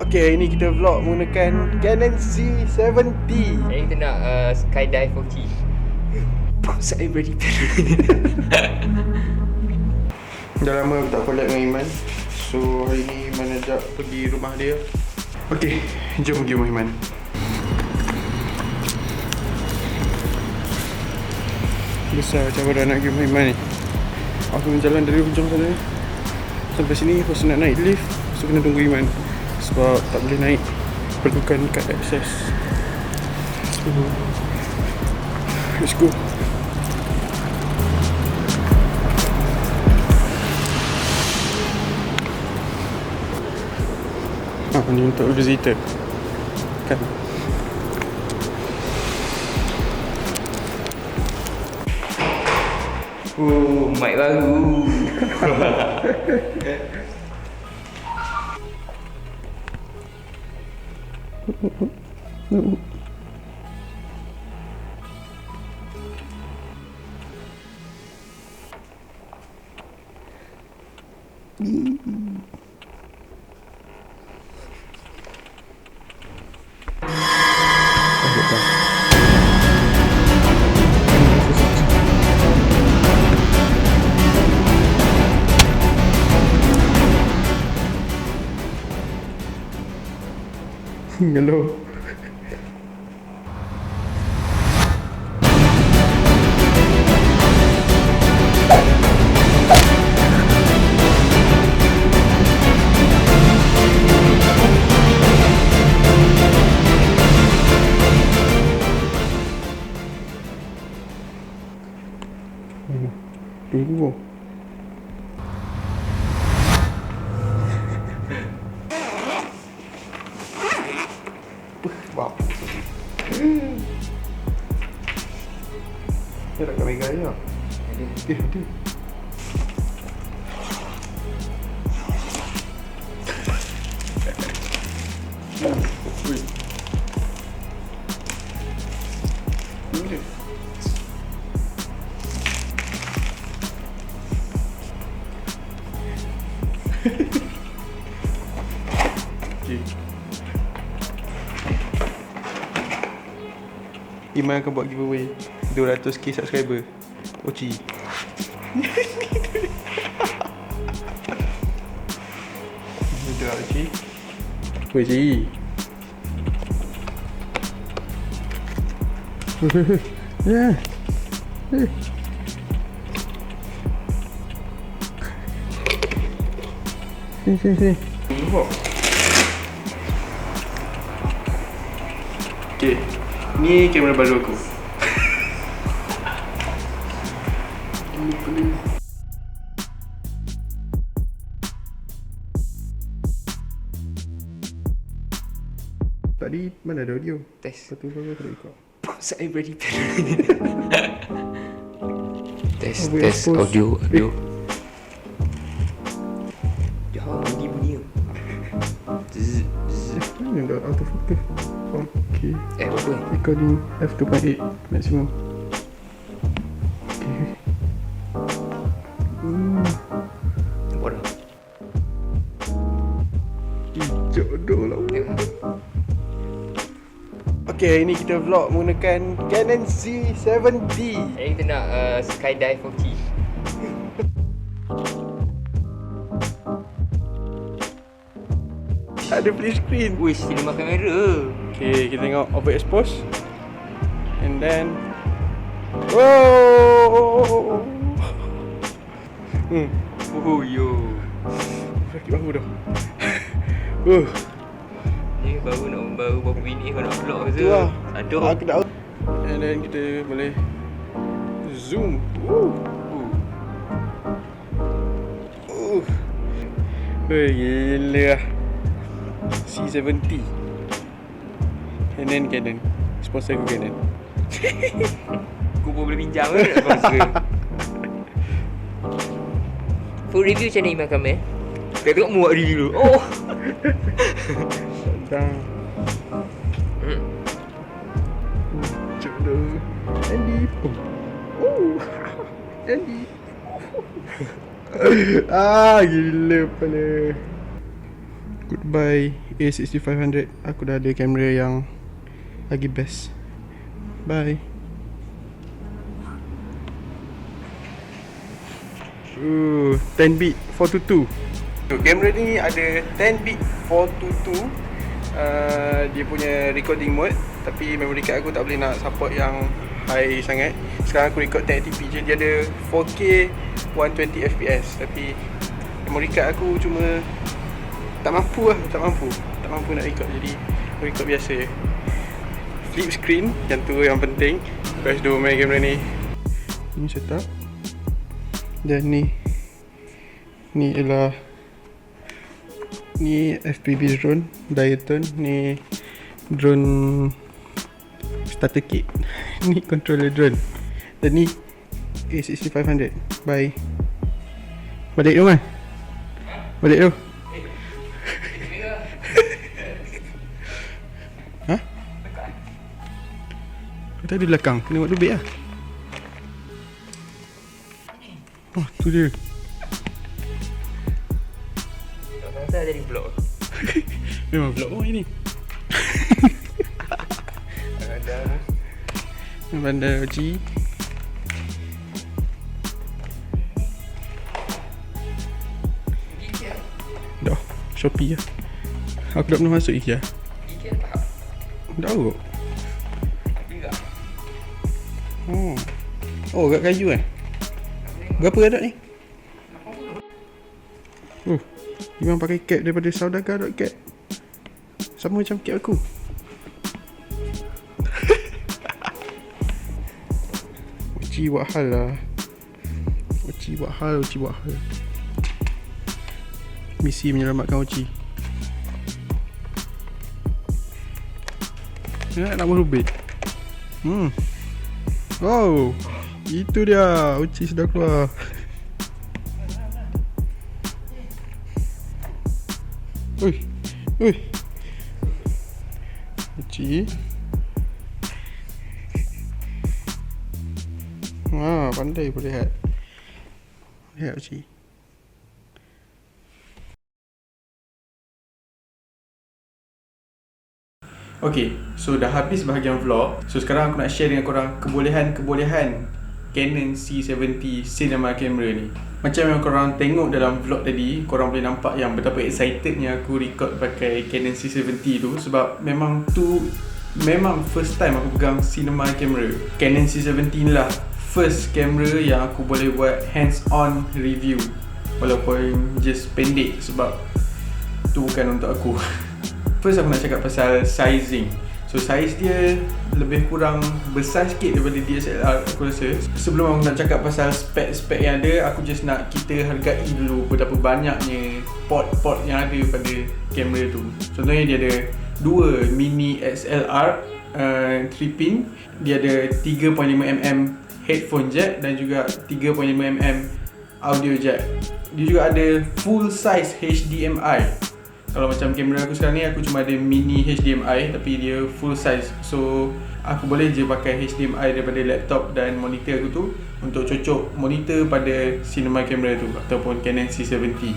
Okay, hari ni kita vlog menggunakan Canon C70. Hari ni kita nak skydive 4G. Saya ready. Dah lama aku tak collab dengan Iman. So hari ni Iman ajak pergi rumah dia. Okay, jom pergi rumah Iman. Besar macam mana nak pergi rumah Iman ni. Aku nak jalan dari hujung sana sampai sini. Lepas tu nak naik lift, so kena tunggu Iman sebab tak boleh naik, perlukan kad akses. So let's go. Ni untuk visitor kan. Mic baru. Hello. Tunggu. Wow. Dia nak kami gaya. Ada. Ui. Ini. Okay. Iman akan buat giveaway 200k subscriber Oci. Sudah Oci. Oci. Ya. Sini. Okay. Ni kamera baru aku. Tadi mana ada audio? Test. Satu baru tak ikut. Saya ready. Test Expose. audio. Jangan bunyi. Zzz. Mana dah auto focus? Okay. Apa ni? Recording f2.8 maximum. Okay. Nampak dah. Jodoh lah. Okay, hari ni kita vlog menggunakan Canon C70. Hari ni kita nak skydive 4G. Ada flip screen. Wish, cinema kamera. Okay, kita tengok overexpose. And then wow. Oh yo. Sakit bahu dah. Ni baru berapa minit kau nak vlog ke? Tu lah. Aduh. Aku tak. And then kita boleh zoom. Gila lah. C70 Canon sponsor aku Canon. Aku pun boleh pinjam ke nak sponsor. Full review macam mana Iman kamera? Kita tengok muak diri dulu. Oh. Dah. Jodoh. Andy. Andy. Gila pala. Goodbye A6500. Aku dah ada kamera yang lagi best. Bye. 10 bit 422. Kamera ni ada 10 bit 422. Dia punya recording mode, tapi memory card aku tak boleh nak support yang high sangat. Sekarang aku record 1080p je. Dia ada 4K 120fps, tapi memory card aku cuma tak mampu nak record. Jadi record biasa je. Flip screen, yang tu yang penting. Guys, do main kamera ni. Ini setup. Dan ni ialah FPV drone Diaton. Ni drone starter kit. Ni controller drone. Dan ni A6500. Bye. Balik tu kan? Balik tu. Ha? Kau tak ada belakang. Kena buat lebih lah. Oh, tu dia. Kenapa jadi vlog? Memang vlog ini. Bandar Oji. Dah, Shopee lah. Aku tak pernah masuk IKEA. IKEA tak? Tahu. Juga. Oh, kat kayu kan? Berapa adat ni? Oh, Iman pakai cap daripada saudagar.cap. Sama macam cap aku. Uci buat hal lah. Uci buat hal. Misi menyelamatkan Uci. Nak merubik. Oh, itu dia. Uci sudah keluar. Ui. Uci. Pandai boleh lihat. Lihat Uci. Okay, so dah habis bahagian vlog. So sekarang aku nak share dengan korang kebolehan Canon C70 cinema camera ni. Macam yang korang tengok dalam vlog tadi, korang boleh nampak yang betapa excitednya aku record pakai Canon C70 tu. Sebab memang first time aku pegang cinema camera. Canon C70 ni lah first camera yang aku boleh buat hands on review, walaupun just pendek sebab tu bukan untuk aku. First aku nak cakap pasal sizing. So size dia lebih kurang besar sikit daripada DSLR aku rasa. Sebelum aku nak cakap pasal spek-spek yang ada, aku just nak kita hargai dulu betapa banyaknya port yang ada pada kamera tu. Contohnya dia ada 2 mini XLR 3 pin. Dia ada 3.5mm headphone jack dan juga 3.5mm audio jack. Dia juga ada full size HDMI. Kalau macam kamera aku sekarang ni, aku cuma ada mini HDMI tapi dia full size. So aku boleh je pakai HDMI daripada laptop dan monitor aku tu untuk cocok monitor pada cinema camera tu ataupun Canon C70.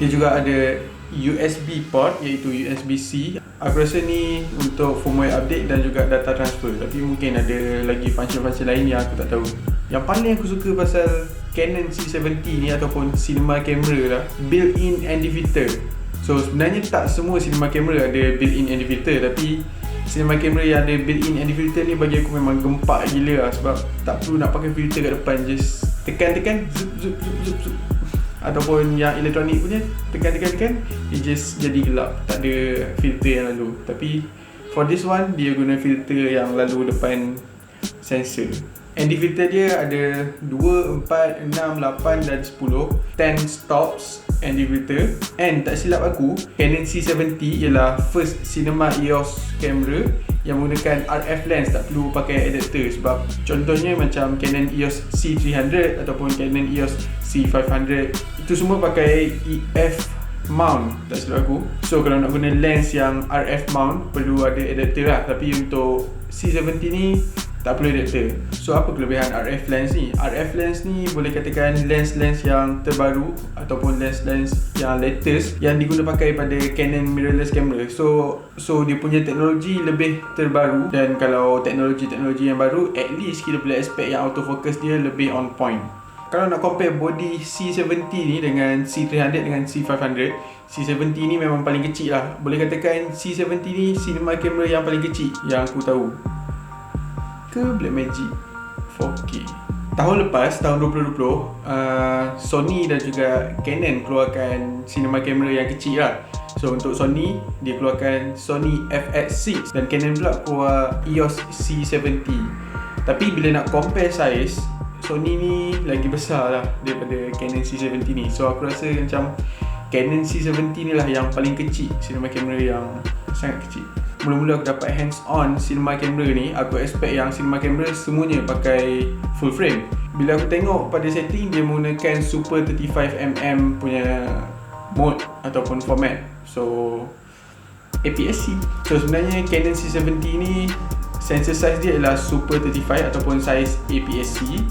Dia juga ada USB port iaitu USB-C. Aku rasa ni untuk firmware update dan juga data transfer, tapi mungkin ada lagi function-function lain yang aku tak tahu. Yang paling aku suka pasal Canon C70 ni ataupun cinema camera lah, built-in ND filter. So sebenarnya tak semua cinema camera ada built-in ND filter, tapi cinema camera yang ada built-in ND filter ni bagi aku memang gempak gila lah. Sebab tak perlu nak pakai filter kat depan, just tekan zup. Ataupun yang elektronik punya tekan dia just jadi gelap, tak ada filter yang lalu. Tapi for this one dia guna filter yang lalu depan sensor. ND filter dia ada 2, 4, 6, 8 dan 10 10 stops ND filter. And tak silap aku, Canon C70 ialah first cinema EOS camera yang menggunakan RF lens, tak perlu pakai adapter. Sebab contohnya macam Canon EOS C300 ataupun Canon EOS C500, itu semua pakai EF mount, tak silap aku. So kalau nak guna lens yang RF mount perlu ada adapter lah. Tapi untuk C70 ni tak perlu adapter. So apa kelebihan RF lens ni? RF lens ni boleh katakan lens-lens yang terbaru ataupun lens-lens yang latest yang diguna pakai pada Canon mirrorless camera. So dia punya teknologi lebih terbaru, dan kalau teknologi yang baru, at least kita boleh expect yang autofocus dia lebih on point. Kalau nak compare body C70 ni dengan C300 dengan C500, C70 ni memang paling kecil lah. Boleh katakan C70 ni cinema camera yang paling kecil yang aku tahu. Ke Blackmagic 4K. Tahun lepas, tahun 2020, Sony dan juga Canon keluarkan cinema camera yang kecil lah. So untuk Sony, dia keluarkan Sony FX6 dan Canon pula keluar EOS C70. Tapi bila nak compare size, Sony ni lagi besar lah daripada Canon C70 ni. So aku rasa macam Canon C70 ni lah yang paling kecil cinema camera yang sangat kecil. Mula-mula aku dapat hands on cinema camera ni, aku expect yang cinema camera semuanya pakai full frame. Bila aku tengok pada setting, dia menggunakan Super 35mm punya mode ataupun format. So APS-C. So sebenarnya Canon C70 ni sensor size dia adalah Super 35 ataupun size APS-C,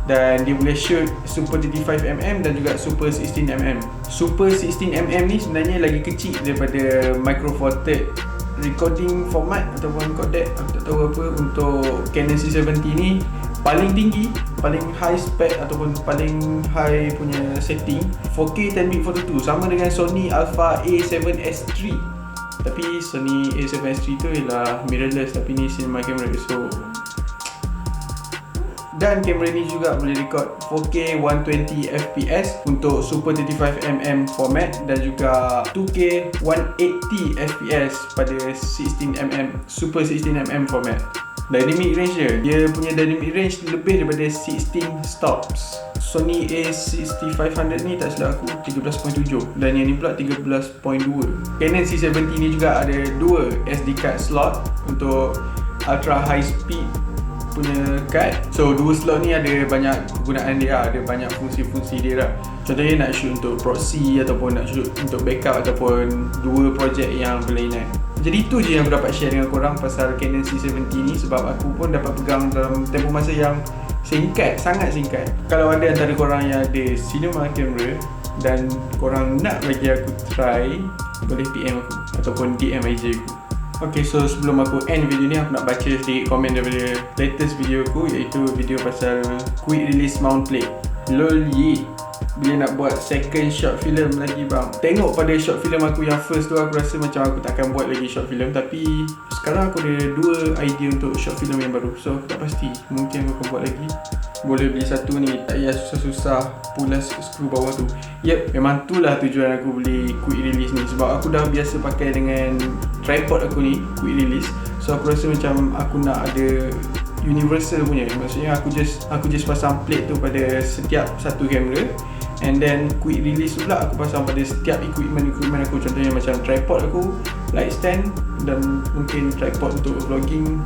dan dia boleh shoot Super 35mm dan juga Super 16mm. Super 16mm ni sebenarnya lagi kecil daripada Micro Four Thirds recording format ataupun codec, aku tak tahu apa. Untuk Canon C70 ni paling tinggi, paling high spec ataupun paling high punya setting 4K 10bit photo 2, sama dengan Sony Alpha A7S3. Tapi Sony A7S3 tu ialah mirrorless, tapi ni cinema camera. So dan kamera ni juga boleh record 4K 120fps untuk Super 35mm format dan juga 2K 180fps pada 16mm Super 16mm format. Dynamic range dia punya dynamic range lebih daripada 16 stops. Sony A6500 ni tak silap aku 13.7 dan yang ni pula 13.2. Canon C70 ni juga ada dua SD card slot untuk ultra high speed punya card. So dua slot ni ada banyak kegunaan dia, ada banyak fungsi-fungsi dia lah. Contohnya nak shoot untuk proxy ataupun nak shoot untuk backup ataupun dua projek yang berlainan. Jadi itu je yang aku dapat share dengan korang pasal Canon C70 ni, sebab aku pun dapat pegang dalam tempoh masa yang singkat, sangat singkat. Kalau ada antara korang yang ada cinema camera dan korang nak bagi aku try, boleh PM aku ataupun DM IG aku. Okay, so sebelum aku end video ni, aku nak baca sedikit komen daripada latest video aku, iaitu video pasal quick release mount plate. Lol ye, bila nak buat second short film lagi bang. Tengok pada short film aku yang first tu, aku rasa macam aku takkan buat lagi short film. Tapi sekarang aku ada dua idea untuk short film yang baru. So aku tak pasti, mungkin aku akan buat lagi. Boleh beli satu ni, tak payah susah-susah pulas skru bawah tu. Yep, memang tu lah tujuan aku beli quick release ni, sebab aku dah biasa pakai dengan tripod aku ni, quick release. So aku rasa macam aku nak ada universal punya. Maksudnya aku just pasang plate tu pada setiap satu kamera, and then quick release pula aku pasang pada setiap equipment aku. Contohnya macam tripod aku, light stand, dan mungkin tripod untuk vlogging,